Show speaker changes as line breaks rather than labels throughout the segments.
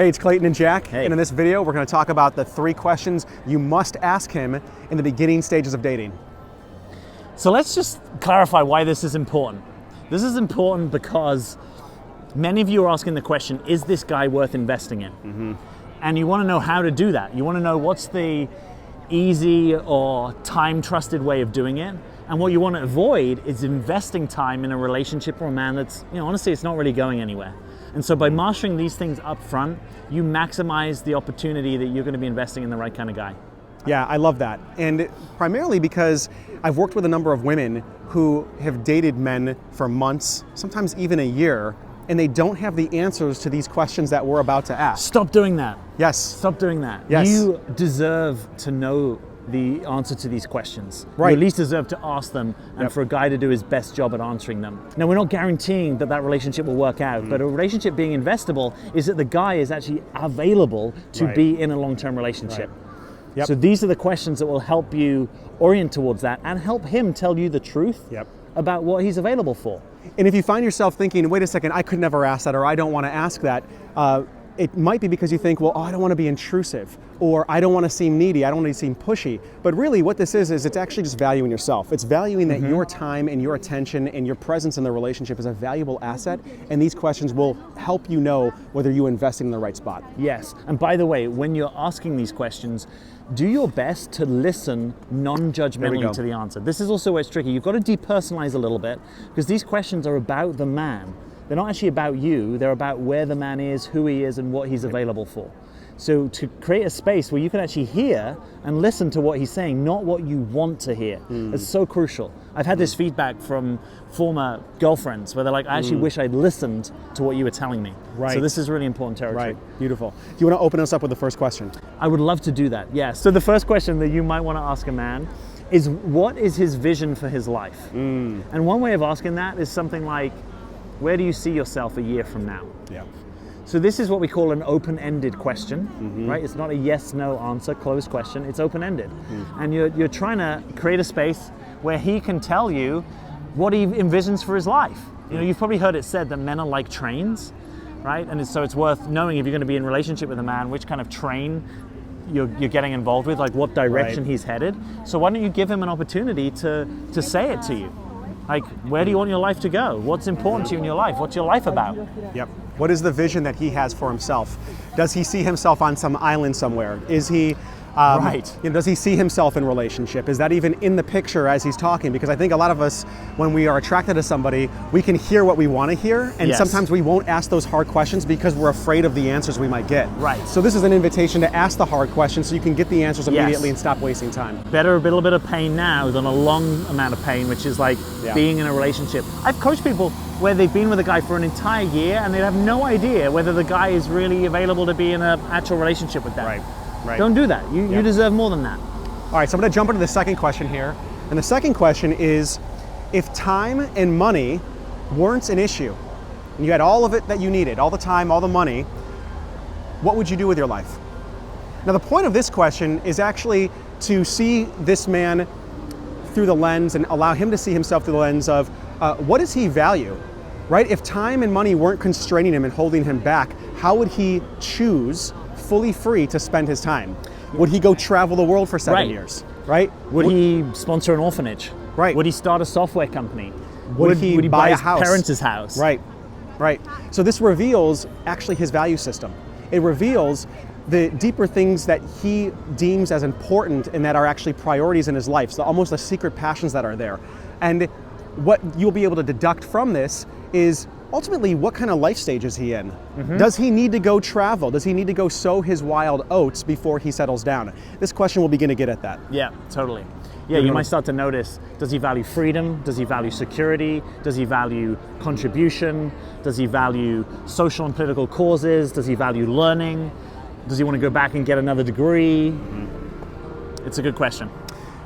Hey, it's Clayton and Jack,
Hey.
and in this video we're going to talk about the 3 questions you must ask him in the beginning stages of dating.
So let's just clarify why this is important. This is important because many of you are asking the question, is this guy worth investing in? Mm-hmm. And you want to know how to do that. You want to know what's the easy or time-trusted way of doing it. And what you want to avoid is investing time in a relationship or a man that's, honestly, it's not really going anywhere. And so by marshaling these things up front, you maximize the opportunity that you're going to be investing in the right kind of guy.
Yeah, I love that. And primarily because I've worked with a number of women who have dated men for months, sometimes even a year, and they don't have the answers to these questions that we're about to ask.
Stop doing that.
Yes.
Stop doing that.
Yes.
You deserve to know the answer to these questions.
Right.
You at least deserve to ask them and for a guy to do his best job at answering them. Now, we're not guaranteeing that relationship will work out, but a relationship being investable is that the guy is actually available to be in a long-term relationship.
Right. Yep.
So these are the questions that will help you orient towards that and help him tell you the truth about what he's available for.
And if you find yourself thinking, wait a second, I could never ask that, or I don't want to ask that, it might be because you think, well, I don't want to be intrusive, or I don't want to seem needy, I don't want to seem pushy. But really what this is it's actually just valuing yourself. It's valuing that your time and your attention and your presence in the relationship is a valuable asset, and these questions will help you know whether you're investing in the right spot.
Yes, and by the way, when you're asking these questions, do your best to listen non-judgmentally to the answer. This is also where it's tricky. You've got to depersonalize a little bit, because these questions are about the man. They're not actually about you, they're about where the man is, who he is, and what he's available for. So to create a space where you can actually hear and listen to what he's saying, not what you want to hear. It's so crucial. I've had this feedback from former girlfriends where they're like, I actually wish I'd listened to what you were telling me.
Right.
So this is really important territory.
Right, beautiful. Do you want to open us up with the first question?
I would love to do that, yes. So the first question that you might want to ask a man is, what is his vision for his life? And one way of asking that is something like, where do you see yourself a year from now?
Yeah.
So this is what we call an open-ended question, right? It's not a yes/no answer, closed question. It's open-ended. And you're trying to create a space where he can tell you what he envisions for his life. You've probably heard it said that men are like trains, right? And so it's worth knowing, if you're going to be in a relationship with a man, which kind of train you're getting involved with, like what direction he's headed. So why don't you give him an opportunity to say it to you? Like, where do you want your life to go? What's important to you in your life? What's your life about?
Yep. What is the vision that he has for himself? Does he see himself on some island somewhere? Is he, does he see himself in relationship? Is that even in the picture as he's talking? Because I think a lot of us, when we are attracted to somebody, we can hear what we want to hear, and sometimes we won't ask those hard questions because we're afraid of the answers we might get.
Right.
So this is an invitation to ask the hard questions so you can get the answers immediately and stop wasting time.
Better a little bit of pain now than a long amount of pain, which is like being in a relationship. I've coached people where they've been with a guy for an entire year and they have no idea whether the guy is really available to be in an actual relationship with them.
Right.
Don't do that. You deserve more than that.
All right, so I'm going to jump into the second question here. And the second question is, if time and money weren't an issue, and you had all of it that you needed, all the time, all the money, what would you do with your life? Now, the point of this question is actually to see this man through the lens and allow him to see himself through the lens of what does he value, right? If time and money weren't constraining him and holding him back, how would he choose fully free to spend his time? Would he go travel the world for 7 years, right?
Would he sponsor an orphanage?
Right.
Would he start a software company?
Would he buy
his
a house?
Parents' house?
Right. So this reveals actually his value system. It reveals the deeper things that he deems as important and that are actually priorities in his life. So almost the secret passions that are there. And what you'll be able to deduct from this is ultimately, what kind of life stage is he in? Does he need to go travel? Does he need to go sow his wild oats before he settles down? This question will begin to get at that.
Yeah, totally. Yeah, you might start to notice, does he value freedom? Does he value security? Does he value contribution? Does he value social and political causes? Does he value learning? Does he want to go back and get another degree? It's a good question.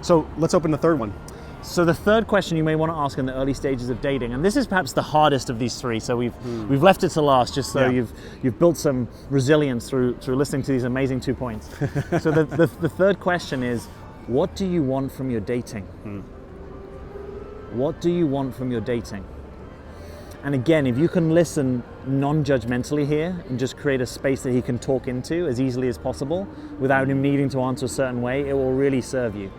So let's open the third one.
So the third question you may want to ask in the early stages of dating, and this is perhaps the hardest of these three, so we've left it to last just so you've built some resilience through listening to these amazing 2 points. So the third question is, what do you want from your dating? What do you want from your dating? And again, if you can listen non-judgmentally here and just create a space that he can talk into as easily as possible without him needing to answer a certain way, it will really serve you.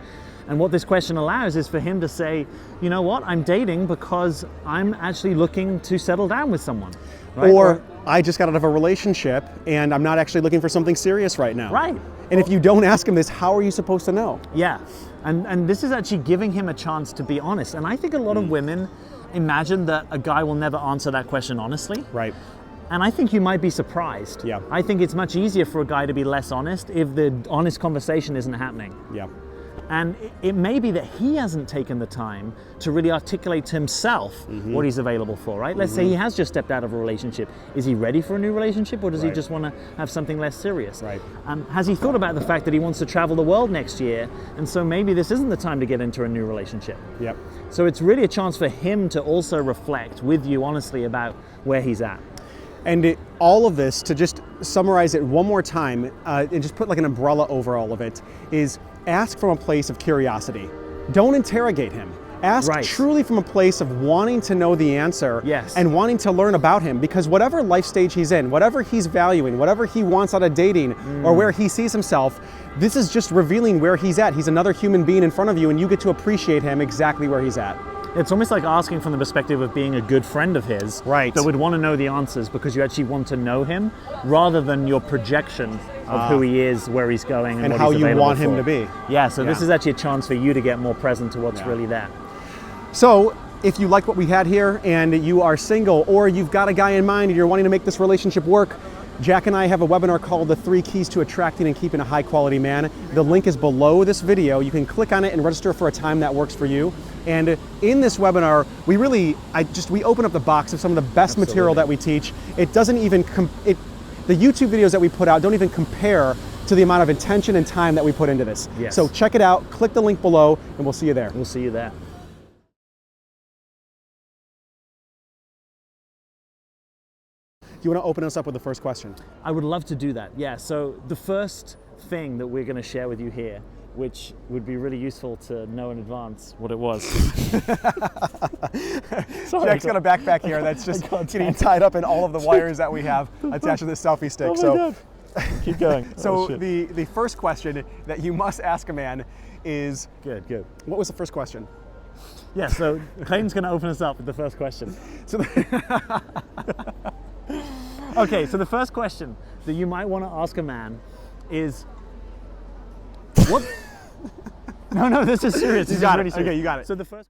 And what this question allows is for him to say, you know what, I'm dating because I'm actually looking to settle down with someone. Right?
Or I just got out of a relationship and I'm not actually looking for something serious right now.
Right.
And if you don't ask him this, how are you supposed to know?
Yeah. And this is actually giving him a chance to be honest. And I think a lot of women imagine that a guy will never answer that question honestly.
Right.
And I think you might be surprised.
Yeah.
I think it's much easier for a guy to be less honest if the honest conversation isn't happening.
Yeah.
And it may be that he hasn't taken the time to really articulate to himself what he's available for, right? Let's say he has just stepped out of a relationship. Is he ready for a new relationship, or does he just want to have something less serious?
Right.
Has he thought about the fact that he wants to travel the world next year, and so maybe this isn't the time to get into a new relationship?
Yep.
So it's really a chance for him to also reflect with you honestly about where he's at.
And all of this, to just summarize it one more time, and just put like an umbrella over all of it, is ask from a place of curiosity. Don't interrogate him. Ask truly from a place of wanting to know the answer and wanting to learn about him, because whatever life stage he's in, whatever he's valuing, whatever he wants out of dating or where he sees himself, this is just revealing where he's at. He's another human being in front of you, and you get to appreciate him exactly where he's at.
It's almost like asking from the perspective of being a good friend of his that would want to know the answers because you actually want to know him rather than your projection of who he is, where he's going, and what
how
he's
you
available
want him
for.
to be.
Yeah, so this is actually a chance for you to get more present to what's really there.
So if you like what we had here and you are single, or you've got a guy in mind and you're wanting to make this relationship work, Jack and I have a webinar called The 3 Keys to Attracting and Keeping a High Quality Man. The link is below this video. You can click on it and register for a time that works for you. And in this webinar, we open up the box of some of the best material that we teach. It doesn't even, the YouTube videos that we put out don't even compare to the amount of intention and time that we put into this. So check it out, click the link below, and we'll see you there.
We'll see you there.
Do you want to open us up with the first question?
I would love to do that, yeah. So the first thing that we're going to share with you here, which would be really useful to know in advance what it was. Sorry,
Jack's got a backpack here that's just getting tied up in all of the wires that we have attached to this selfie stick.
God. Keep going.
So the first question that you must ask a man is...
Good.
What was the first question?
Yeah, so Clayton's going to open us up with the first question. Okay, so the first question that you might want to ask a man is, what? No, this is serious.
You got it. Okay, you got it.
So the first